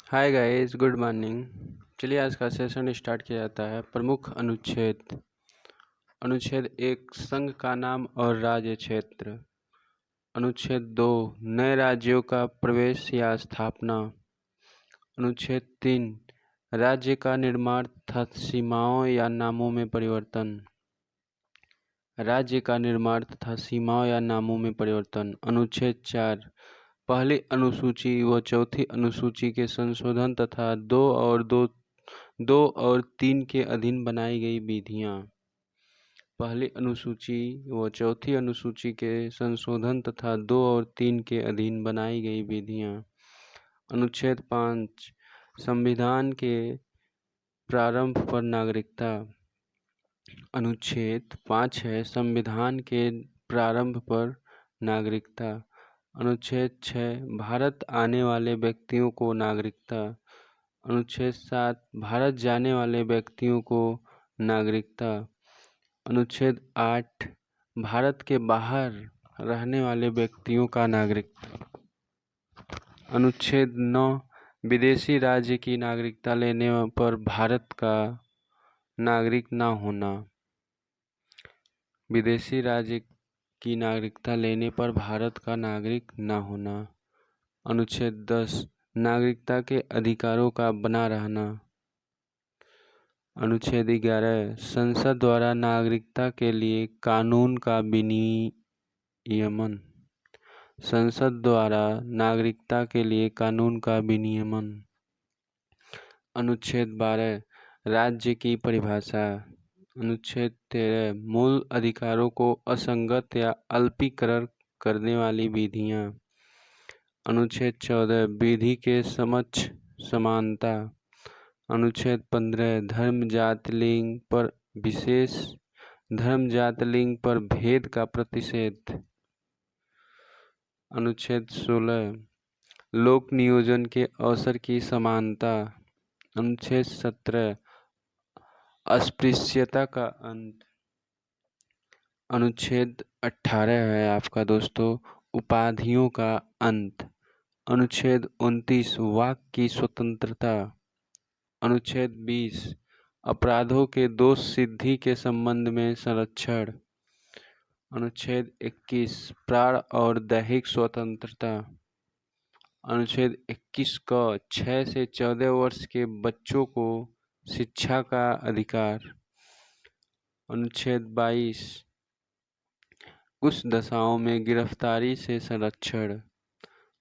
Hi guys, good morning. चलिए आज का सेशन स्टार्ट किया जाता है। प्रमुख अनुच्छेद। अनुच्छेद 1, संघ का नाम और राज्य क्षेत्र। अनुच्छेद 2, नए राज्यों का प्रवेश या स्थापना। अनुच्छेद 3, राज्य का निर्माण तथा सीमाओं या नामों में परिवर्तन। राज्य का निर्माण तथा सीमाओं या नामों में परिवर्तन। अनुच्छेद 4, पहली अनुसूची व चौथी अनुसूची के संशोधन तथा दो और 3 के अधीन बनाई गई विधियां। पहली अनुसूची व चौथी अनुसूची के संशोधन तथा 2 और 3 के अधीन बनाई गई विधियां। अनुच्छेद 5, संविधान के प्रारंभ पर नागरिकता। अनुच्छेद 5 है संविधान के प्रारंभ पर नागरिकता। अनुच्छेद 6, भारत आने वाले व्यक्तियों को नागरिकता। अनुच्छेद 7, भारत जाने वाले व्यक्तियों को नागरिकता। अनुच्छेद 8, भारत के बाहर रहने वाले व्यक्तियों का नागरिकता। अनुच्छेद 9, विदेशी राज्य की नागरिकता लेने पर भारत का नागरिक न होना। विदेशी राज्य की नागरिकता लेने पर भारत का नागरिक न होना। अनुच्छेद 10, नागरिकता के अधिकारों का बना रहना। अनुच्छेद 11, संसद द्वारा नागरिकता के लिए कानून का विनियमन। संसद द्वारा नागरिकता के लिए कानून का विनियमन। अनुच्छेद 12, राज्य की परिभाषा। अनुच्छेद 13, मूल अधिकारों को असंगत या अल्पीकरण करने वाली विधियां। अनुच्छेद 14, विधि के समक्ष समानता। अनुच्छेद 15, धर्म जाति लिंग पर विशेष धर्म जाति लिंग पर भेद का प्रतिषेध। अनुच्छेद 16, लोक नियोजन के अवसर की समानता। अनुच्छेद 17, अस्पृश्यता का अंत। अनुच्छेद 18 है आपका दोस्तों, उपाधियों का अंत। अनुच्छेद 29, वाक की स्वतंत्रता। अनुच्छेद 20, अपराधों के दोष सिद्धि के संबंध में संरक्षण। अनुच्छेद 21, प्राण और दैहिक स्वतंत्रता। अनुच्छेद 21 क 6 से 14 वर्ष के बच्चों को शिक्षा का अधिकार। अनुच्छेद 22, कुछ दशाओं में गिरफ्तारी से संरक्षण।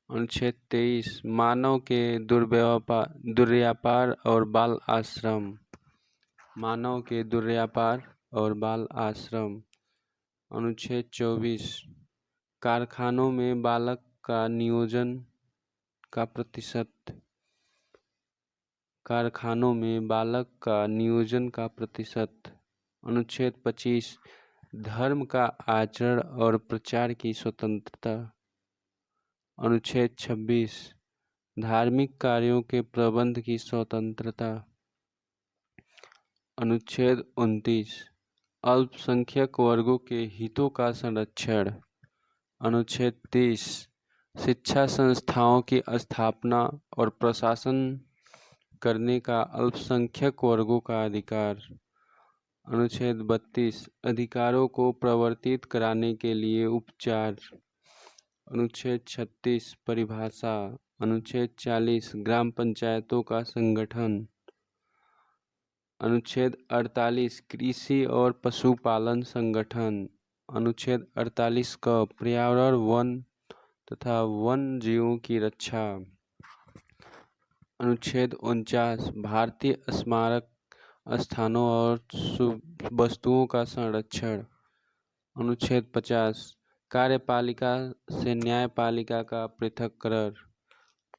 अनुच्छेद 23, मानव के दुर्व्यापार और बाल आश्रम। मानव के दुर्व्यापार और बाल आश्रम। अनुच्छेद 24, कारखानों में बालक का नियोजन का प्रतिशत। कारखानों में बालक का नियोजन का प्रतिशत। अनुच्छेद 25, धर्म का आचरण और प्रचार की स्वतंत्रता। अनुच्छेद 26, धार्मिक कार्यों के प्रबंध की स्वतंत्रता। अनुच्छेद 29, अल्पसंख्यक वर्गों के हितों का संरक्षण। अनुच्छेद 30, शिक्षा संस्थाओं की स्थापना और प्रशासन करने का अल्पसंख्यक वर्गों का अधिकार। अनुच्छेद 32, अधिकारों को प्रवर्तित कराने के लिए उपचार। अनुच्छेद 36, परिभाषा। अनुच्छेद 40, ग्राम पंचायतों का संगठन। अनुच्छेद 48, कृषि और पशुपालन संगठन। अनुच्छेद 48 का पर्यावरण, वन तथा वन जीवों की रक्षा। अनुच्छेद 49, भारतीय स्मारक स्थानों और वस्तुओं का संरक्षण। अनुच्छेद 50, कार्यपालिका से न्यायपालिका का पृथक्करण।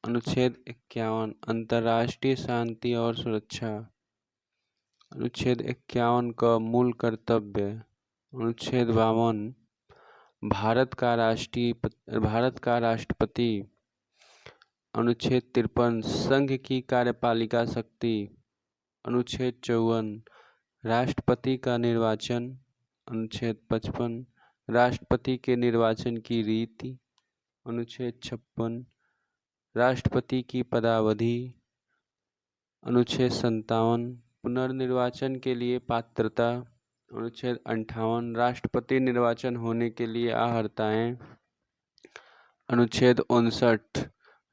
अनुच्छेद 51, अंतर्राष्ट्रीय शांति और सुरक्षा। अनुच्छेद 51 का मूल कर्तव्य। अनुच्छेद 52, भारत का राष्ट्रपति। अनुच्छेद 53, संघ की कार्यपालिका शक्ति। अनुच्छेद 54, राष्ट्रपति का निर्वाचन। अनुच्छेद 55, राष्ट्रपति के निर्वाचन की रीति। अनुच्छेद 56, राष्ट्रपति की पदावधि। अनुच्छेद 57 पुनर्निर्वाचन के लिए पात्रता। अनुच्छेद 58 राष्ट्रपति निर्वाचन होने के लिए अर्हताएं। अनुच्छेद 59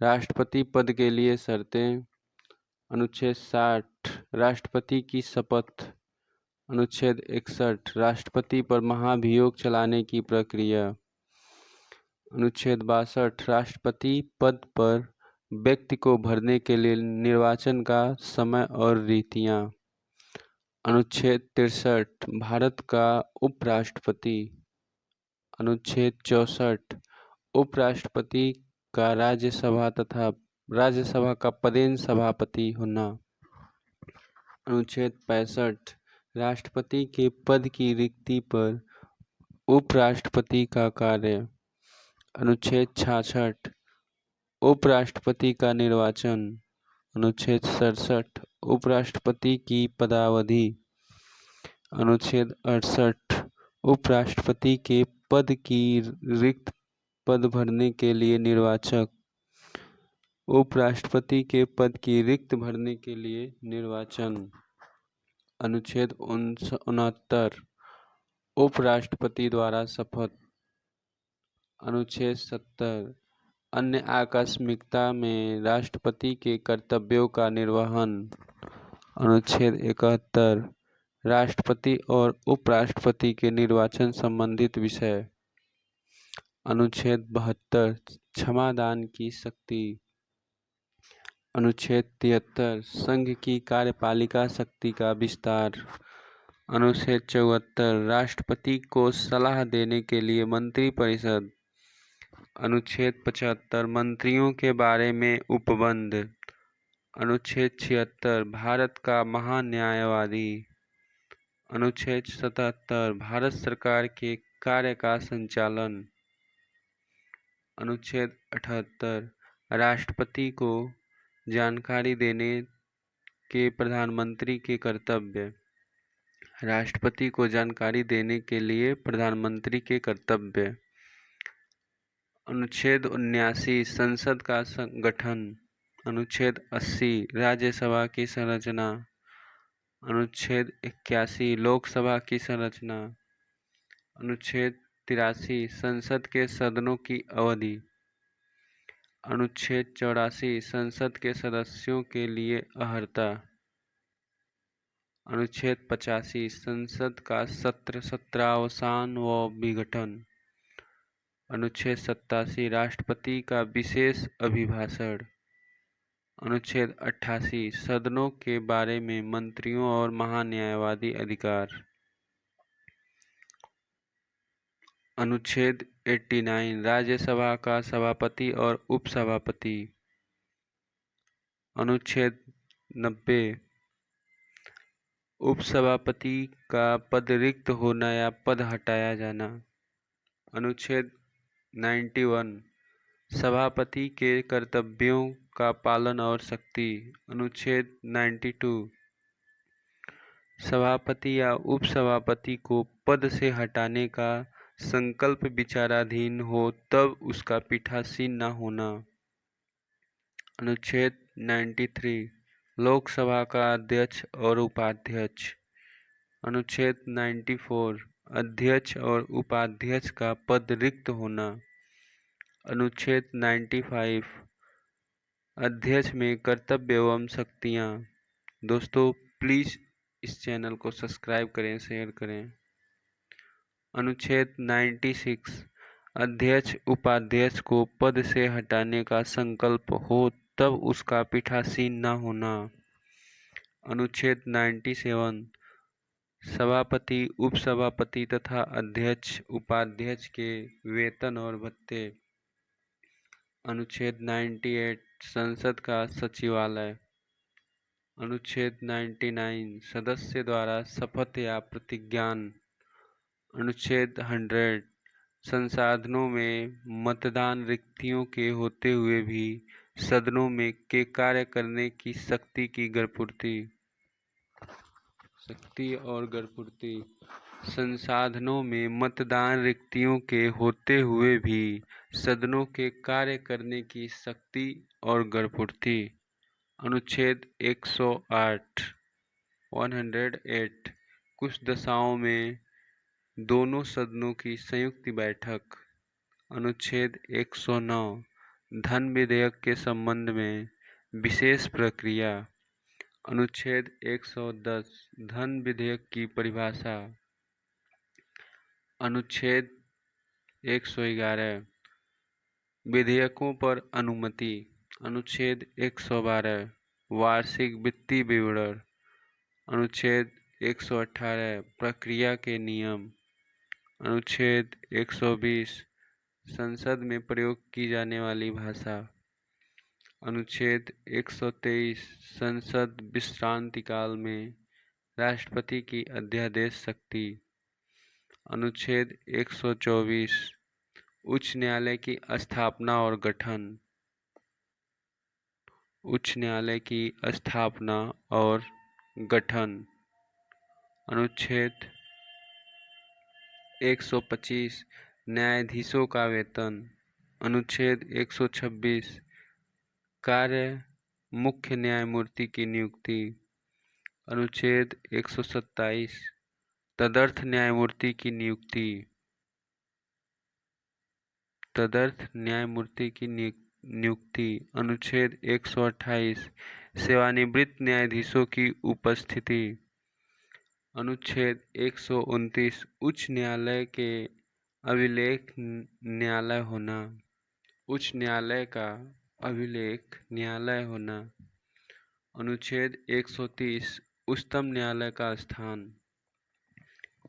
राष्ट्रपति पद के लिए शर्तें। अनुच्छेद 60 राष्ट्रपति की शपथ। अनुच्छेद 61 राष्ट्रपति पर महाभियोग चलाने की प्रक्रिया। अनुच्छेद 62 राष्ट्रपति पद पर व्यक्ति को भरने के लिए निर्वाचन का समय और रीतियां। अनुच्छेद 63 भारत का उपराष्ट्रपति। अनुच्छेद 64 उपराष्ट्रपति का राज्यसभा तथा राज्यसभा का पदेन सभापति होना। अनुच्छेद 65 राष्ट्रपति के पद की रिक्ति पर उपराष्ट्रपति का कार्य। अनुच्छेद 66 उपराष्ट्रपति का निर्वाचन। अनुच्छेद 67 उपराष्ट्रपति की पदावधि। अनुच्छेद 68 उपराष्ट्रपति के पद की रिक्त पद भरने के लिए निर्वाचक। उपराष्ट्रपति के पद की रिक्त भरने के लिए निर्वाचन। अनुच्छेद 69 उपराष्ट्रपति द्वारा शपथ। अनुच्छेद 70 अन्य आकस्मिकता में राष्ट्रपति के कर्तव्यों का निर्वहन। अनुच्छेद 71 राष्ट्रपति और उपराष्ट्रपति के निर्वाचन संबंधित विषय। अनुच्छेद 72 क्षमादान की शक्ति। अनुच्छेद 73 संघ की कार्यपालिका शक्ति का विस्तार। अनुच्छेद 74 राष्ट्रपति को सलाह देने के लिए मंत्रिपरिषद। अनुच्छेद 75 मंत्रियों के बारे में उपबंध। अनुच्छेद 76 भारत का महान्यायवादी। अनुच्छेद 77 भारत सरकार के कार्य का संचालन। अनुच्छेद 78 राष्ट्रपति को जानकारी देने के प्रधानमंत्री के कर्तव्य। राष्ट्रपति को जानकारी देने के लिए प्रधानमंत्री के कर्तव्य। अनुच्छेद 79 संसद का गठन। अनुच्छेद 80 राज्यसभा की संरचना। अनुच्छेद 81 लोकसभा की संरचना। अनुच्छेद 83 संसद के सदनों की अवधि। अनुच्छेद 84 संसद के सदस्यों के लिए अर्हता। अनुच्छेद 85 संसद का सत्र सत्रावसान व विघटन। अनुच्छेद 87 राष्ट्रपति का विशेष अभिभाषण। अनुच्छेद 88 सदनों के बारे में मंत्रियों और महान्यायवादी अधिकार। अनुच्छेद 89 राज्यसभा का सभापति और उपसभापति। अनुच्छेद 90 उपसभापति का पद रिक्त होना या पद हटाया जाना। अनुच्छेद 91 सभापति के कर्तव्यों का पालन और शक्ति। अनुच्छेद 92 सभापति या उपसभापति को पद से हटाने का संकल्प विचाराधीन हो तब उसका पीठासीन न होना। अनुच्छेद 93 लोकसभा का अध्यक्ष और उपाध्यक्ष। अनुच्छेद 94 अध्यक्ष और उपाध्यक्ष का पद रिक्त होना। अनुच्छेद 95 अध्यक्ष में कर्तव्य एवं शक्तियाँ। दोस्तों प्लीज़ इस चैनल को सब्सक्राइब करें, शेयर करें। अनुच्छेद 96 अध्यक्ष उपाध्यक्ष को पद से हटाने का संकल्प हो तब उसका पीठासीन न होना। अनुच्छेद 97 सभापति उपसभापति तथा अध्यक्ष उपाध्यक्ष के वेतन और भत्ते। अनुच्छेद 98 संसद का सचिवालय। अनुच्छेद 99 सदस्य द्वारा शपथ या प्रतिज्ञान। अनुच्छेद 100 संसाधनों में मतदान रिक्तियों के होते हुए भी सदनों में के कार्य करने की शक्ति की गढ़पूर्ति। शक्ति और गढ़पूर्ति संसाधनों में मतदान रिक्तियों के होते हुए भी सदनों के कार्य करने की शक्ति और गढ़पूर्ति। अनुच्छेद 108 108 कुछ दशाओं में दोनों सदनों की संयुक्त बैठक। अनुच्छेद 109 धन विधेयक के संबंध में विशेष प्रक्रिया। अनुच्छेद 110 धन विधेयक की परिभाषा। अनुच्छेद 111 विधेयकों पर अनुमति। अनुच्छेद 112 वार्षिक वित्तीय विवरण। अनुच्छेद 118 प्रक्रिया के नियम। अनुच्छेद 120 संसद में प्रयोग की जाने वाली भाषा। अनुच्छेद 123 संसद विश्रांति काल में राष्ट्रपति की अध्यादेश शक्ति। अनुच्छेद 124 उच्च न्यायालय की स्थापना और गठन। उच्च न्यायालय की स्थापना और गठन। अनुच्छेद 125 न्यायाधीशों का वेतन। अनुच्छेद 126 कार्य मुख्य न्यायमूर्ति की नियुक्ति। अनुच्छेद 127 तदर्थ न्यायमूर्ति की नियुक्ति। तदर्थ न्यायमूर्ति की नियुक्ति। अनुच्छेद 128 सेवानिवृत्त न्यायाधीशों की उपस्थिति। अनुच्छेद 129 उच्च न्यायालय के अभिलेख न्यायालय होना। उच्च न्यायालय का अभिलेख न्यायालय होना। अनुच्छेद 130 उच्चतम न्यायालय का स्थान।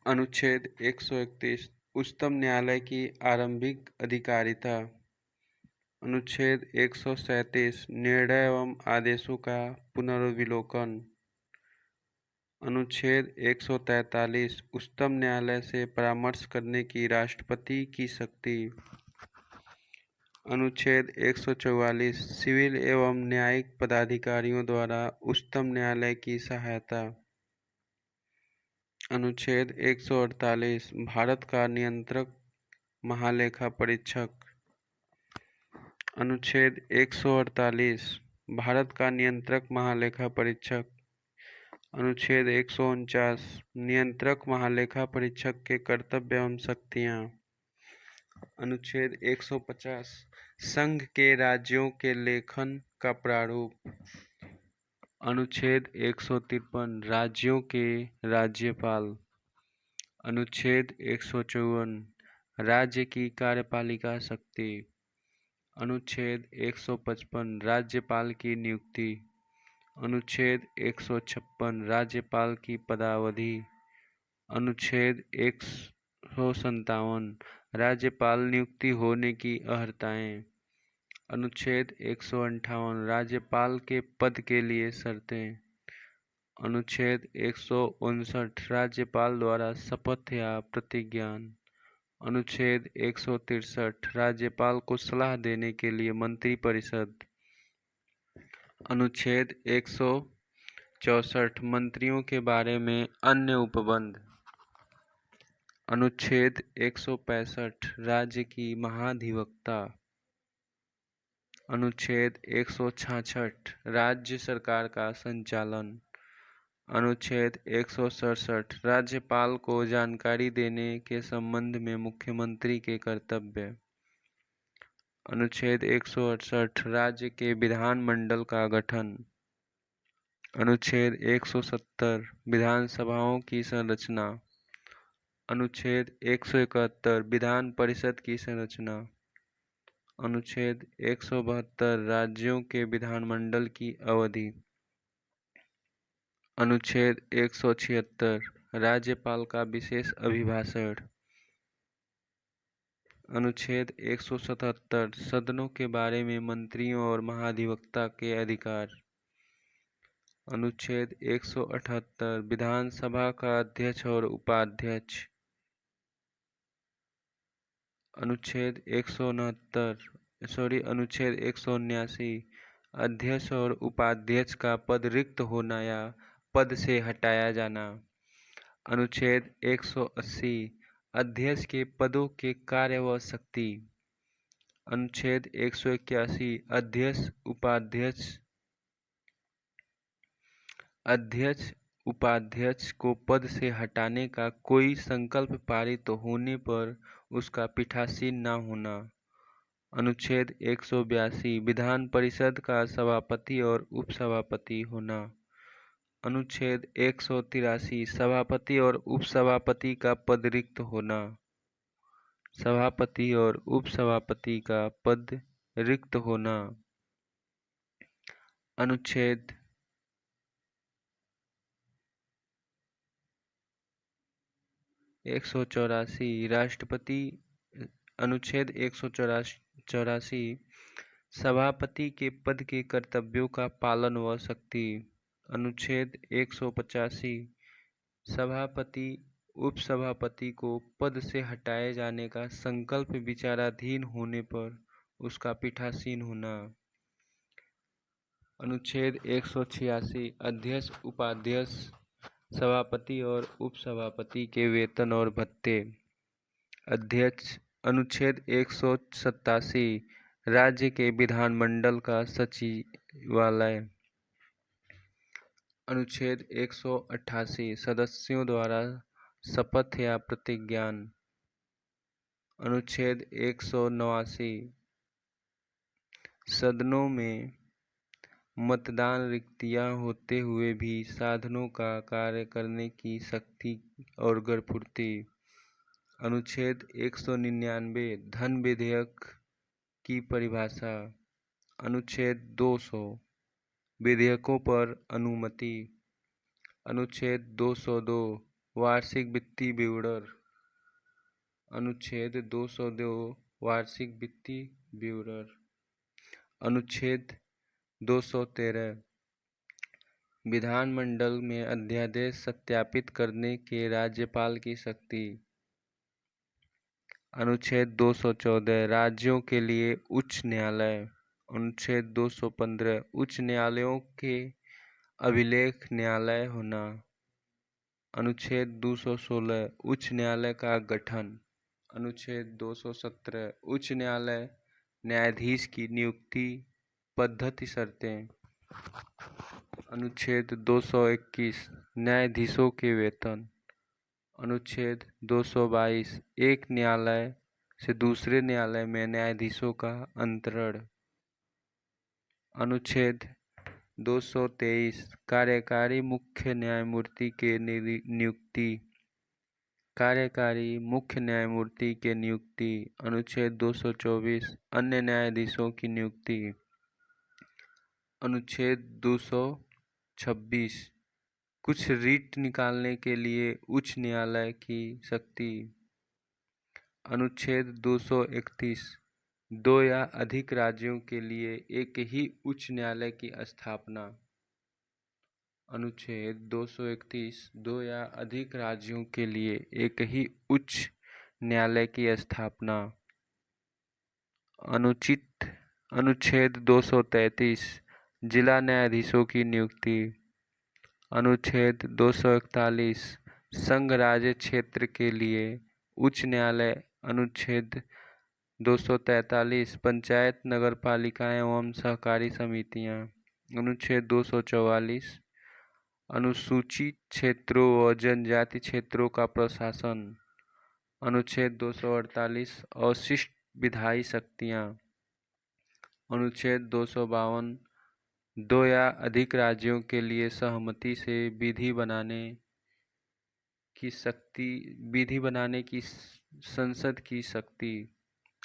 अनुच्छेद 131 उच्चतम न्यायालय की आरंभिक अधिकारिता। अनुच्छेद 137 निर्णय एवं आदेशों का पुनर्विलोकन। अनुच्छेद 143 उच्चतम न्यायालय से परामर्श करने की राष्ट्रपति की शक्ति। अनुच्छेद 144 सिविल एवं न्यायिक पदाधिकारियों द्वारा उच्चतम न्यायालय की सहायता। अनुच्छेद 148 भारत का नियंत्रक महालेखा परीक्षक। अनुच्छेद 148 भारत का नियंत्रक महालेखा परीक्षक। अनुच्छेद 149 नियंत्रक महालेखा परीक्षक के कर्तव्य एवं शक्तियाँ। अनुच्छेद 150 संघ के राज्यों के लेखन का प्रारूप। अनुच्छेद 153 राज्यों के राज्यपाल। अनुच्छेद 154 राज्य की कार्यपालिका शक्ति। अनुच्छेद 155 राज्यपाल की नियुक्ति। अनुच्छेद 156 राज्यपाल की पदावधि। अनुच्छेद 157 राज्यपाल नियुक्ति होने की अर्हताएं। अनुच्छेद 158 राज्यपाल के पद के लिए शर्तें। अनुच्छेद 159 राज्यपाल द्वारा शपथ या प्रतिज्ञान। अनुच्छेद 163 राज्यपाल को सलाह देने के लिए मंत्रिपरिषद। अनुच्छेद 164 मंत्रियों के बारे में अन्य उपबंध। अनुच्छेद 165 राज्य की महाधिवक्ता। अनुच्छेद 166 राज्य सरकार का संचालन। अनुच्छेद 167 राज्यपाल को जानकारी देने के संबंध में मुख्यमंत्री के कर्तव्य। अनुच्छेद 168 राज्य के विधानमंडल का गठन। अनुच्छेद 170 विधानसभाओं की संरचना। अनुच्छेद 171 विधान परिषद की संरचना। अनुच्छेद 172 राज्यों के विधानमंडल की अवधि। अनुच्छेद 176 राज्यपाल का विशेष अभिभाषण। अनुच्छेद 177 सदनों के बारे में मंत्रियों और महाधिवक्ता के अधिकार। अनुच्छेद 178 विधानसभा का अध्यक्ष और उपाध्यक्ष। अनुच्छेद 179 अध्यक्ष और उपाध्यक्ष का पद रिक्त होना या पद से हटाया जाना। अनुच्छेद 180 अध्यक्ष के पदों के कार्य व शक्ति। अनुच्छेद 181 अध्यक्ष उपाध्यक्ष अध्यक्ष उपाध्यक्ष को पद से हटाने का कोई संकल्प पारित होने पर उसका पीठासीन न होना। अनुच्छेद 182 विधान परिषद का सभापति और उपसभापति होना। अनुच्छेद 183 सभापति और उपसभापति का पद रिक्त होना। सभापति और उपसभापति का पद रिक्त होना। अनुच्छेद 184 राष्ट्रपति। अनुच्छेद 184 सभापति के पद के कर्तव्यों का पालन व शक्ति। अनुच्छेद 185 सभापति उपसभापति को पद से हटाए जाने का संकल्प विचाराधीन होने पर उसका पीठासीन होना। अनुच्छेद 186 अध्यक्ष उपाध्यक्ष सभापति और उपसभापति के वेतन और भत्ते। अध्यक्ष। अनुच्छेद 187 राज्य के विधानमंडल का सचिवालय। अनुच्छेद 188 सदस्यों द्वारा शपथ या प्रतिज्ञान। अनुच्छेद 189 सदनों में मतदान रिक्तियां होते हुए भी साधनों का कार्य करने की शक्ति और गढ़पूर्ति। अनुच्छेद 199 धन विधेयक की परिभाषा। अनुच्छेद 200 विधेयकों पर अनुमति। अनुच्छेद 202 वार्षिक वित्तीय विवरण। अनुच्छेद 202 वार्षिक वित्तीय विवरण। अनुच्छेद 213 विधानमंडल में अध्यादेश सत्यापित करने के राज्यपाल की शक्ति। अनुच्छेद 214 राज्यों के लिए उच्च न्यायालय। अनुच्छेद 215 उच्च न्यायालयों के अभिलेख न्यायालय होना। अनुच्छेद 216 उच्च न्यायालय का गठन। अनुच्छेद 217 उच्च न्यायालय न्यायाधीश की नियुक्ति पद्धति शर्तें। अनुच्छेद 221 न्यायाधीशों के वेतन। अनुच्छेद 222 एक न्यायालय से दूसरे न्यायालय में न्यायाधीशों का अंतरण। अनुच्छेद 223 कार्यकारी मुख्य न्यायमूर्ति के नियुक्ति। कार्यकारी मुख्य न्यायमूर्ति के नियुक्ति। अनुच्छेद 224 अन्य न्यायाधीशों की नियुक्ति। अनुच्छेद 226 कुछ रीट निकालने के लिए उच्च न्यायालय की शक्ति। अनुच्छेद 231 दो या अधिक राज्यों के लिए एक ही उच्च न्यायालय की स्थापना। अनुच्छेद 231 दो या अधिक राज्यों के लिए एक ही उच्च न्यायालय की स्थापना। अनुच्छेद 233 जिला न्यायाधीशों की नियुक्ति। अनुच्छेद 241 संघ राज्य क्षेत्र के लिए उच्च न्यायालय। अनुच्छेद 243 पंचायत नगरपालिकाएं एवं सहकारी समितियां। अनुच्छेद 244 अनुसूचित क्षेत्रों व जनजाति क्षेत्रों का प्रशासन। अनुच्छेद 248 अवशिष्ट विधायी शक्तियां। अनुच्छेद 252 दो या अधिक राज्यों के लिए सहमति से विधि बनाने की संसद की शक्ति।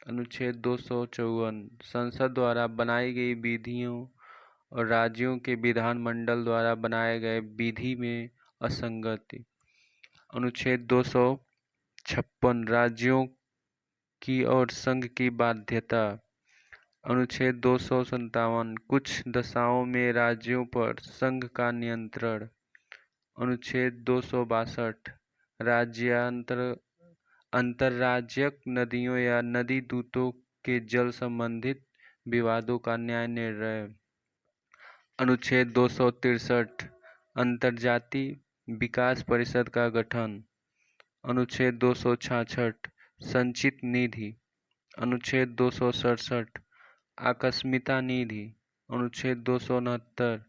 अनुच्छेद 254 संसद द्वारा बनाई गई विधियों और राज्यों के विधानमंडल द्वारा बनाए गए विधि में असंगति। अनुच्छेद 256 राज्यों की और संघ की बाध्यता। अनुच्छेद 257 कुछ दशाओं में राज्यों पर संघ का नियंत्रण। अनुच्छेद 262 अंतर्राज्यिक नदियों या नदी दूतों के जल संबंधित विवादों का न्याय निर्णय। अनुच्छेद 263 अंतर्जातीय विकास परिषद का गठन। अनुच्छेद 266 संचित निधि। अनुच्छेद 267 आकस्मिकता निधि। अनुच्छेद 269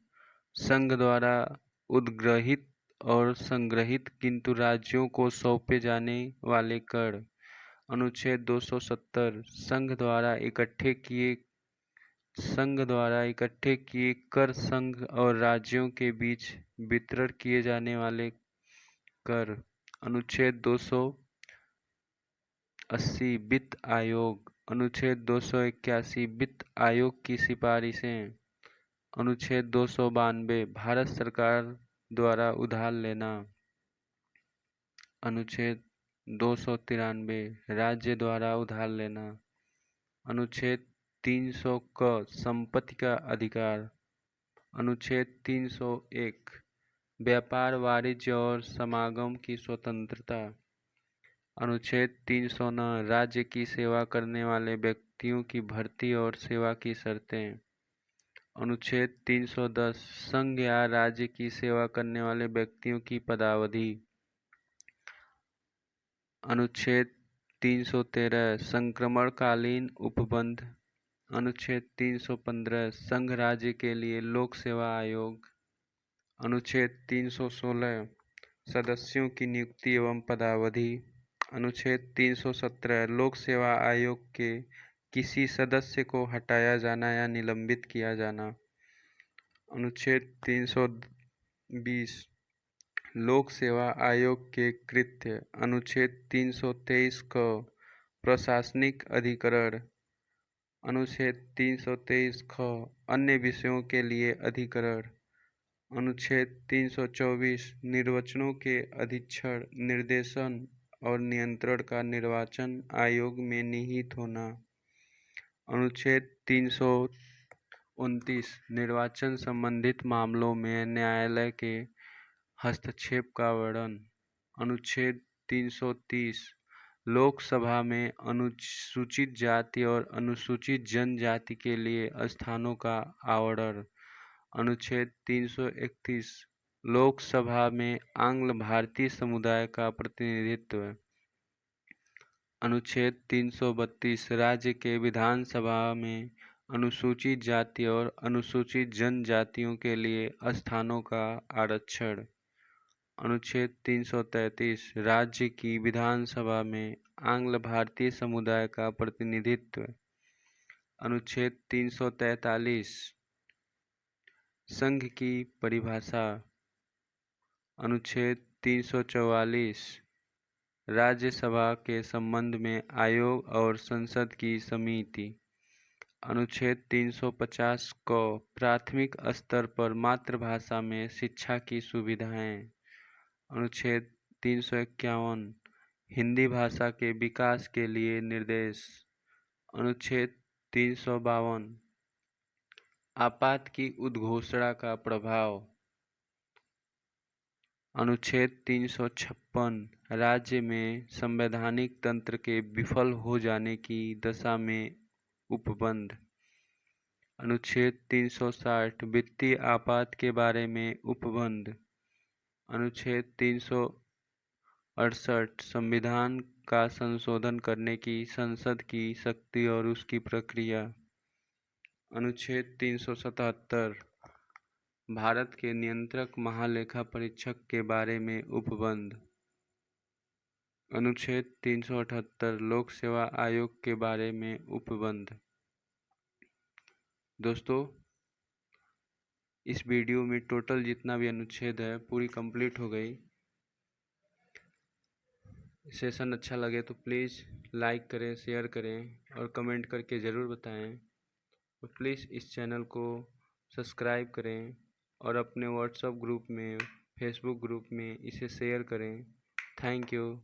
संघ द्वारा उद्ग्रहित और संग्रहित किंतु राज्यों को सौंपे जाने वाले कर। अनुच्छेद 270 संघ द्वारा इकट्ठे किए कर संघ और राज्यों के बीच वितरण किए जाने वाले कर। अनुच्छेद 280 वित्त आयोग। अनुच्छेद 281 वित्त आयोग की सिफारिशें। अनुच्छेद 292 भारत सरकार द्वारा उधार लेना। अनुच्छेद 293 राज्य द्वारा उधार लेना। अनुच्छेद 300 क संपत्ति का अधिकार। अनुच्छेद 301 व्यापार वाणिज्य और समागम की स्वतंत्रता। अनुच्छेद 309 राज्य की सेवा करने वाले व्यक्तियों की भर्ती और सेवा की शर्तें। अनुच्छेद 310 संघ या राज्य की सेवा करने वाले व्यक्तियों की पदावधि। अनुच्छेद 313 संक्रमणकालीन उपबंध। अनुच्छेद 315 संघ राज्य के लिए लोक सेवा आयोग। अनुच्छेद 316 सदस्यों की नियुक्ति एवं पदावधि। अनुच्छेद 317 लोक सेवा आयोग के किसी सदस्य को हटाया जाना या निलंबित किया जाना। अनुच्छेद 320 लोक सेवा आयोग के कृत्य। अनुच्छेद 323 क प्रशासनिक अधिकरण। अनुच्छेद 323 ख अन्य विषयों के लिए अधिकरण। अनुच्छेद 324 निर्वाचनों के अधीक्षण निर्देशन और नियंत्रण का निर्वाचन आयोग में निहित होना। अनुच्छेद 329 निर्वाचन संबंधित मामलों में न्यायालय के हस्तक्षेप का वर्णन। अनुच्छेद 330 लोकसभा में अनुसूचित जाति और अनुसूचित जनजाति के लिए स्थानों का आवंटन। अनुच्छेद 331 लोकसभा में आंग्ल भारतीय समुदाय का प्रतिनिधित्व। अनुच्छेद 332 राज्य के विधानसभा में अनुसूचित जाति और अनुसूचित जनजातियों के लिए स्थानों का आरक्षण। अनुच्छेद 333 राज्य की विधानसभा में आंग्ल भारतीय समुदाय का प्रतिनिधित्व। अनुच्छेद 343 संघ की परिभाषा। अनुच्छेद 344 राज्यसभा के संबंध में आयोग और संसद की समिति। अनुच्छेद 350 को प्राथमिक स्तर पर मातृभाषा में शिक्षा की सुविधाएं। अनुच्छेद 351 हिंदी भाषा के विकास के लिए निर्देश। अनुच्छेद 352 आपात की उद्घोषणा का प्रभाव। अनुच्छेद 356 राज्य में संवैधानिक तंत्र के विफल हो जाने की दशा में उपबंध। अनुच्छेद 360 वित्तीय आपात के बारे में उपबंध। अनुच्छेद 368 संविधान का संशोधन करने की संसद की शक्ति और उसकी प्रक्रिया। अनुच्छेद 377 भारत के नियंत्रक महालेखा परीक्षक के बारे में उपबंध। अनुच्छेद 378 लोक सेवा आयोग के बारे में उपबंध। दोस्तों, इस वीडियो में टोटल जितना भी अनुच्छेद है पूरी कंप्लीट हो गई। सेशन अच्छा लगे तो प्लीज़ लाइक करें, शेयर करें और कमेंट करके ज़रूर बताएं। और प्लीज़ इस चैनल को सब्सक्राइब करें और अपने व्हाट्सएप ग्रुप में, फेसबुक ग्रुप में इसे शेयर करें। Thank you.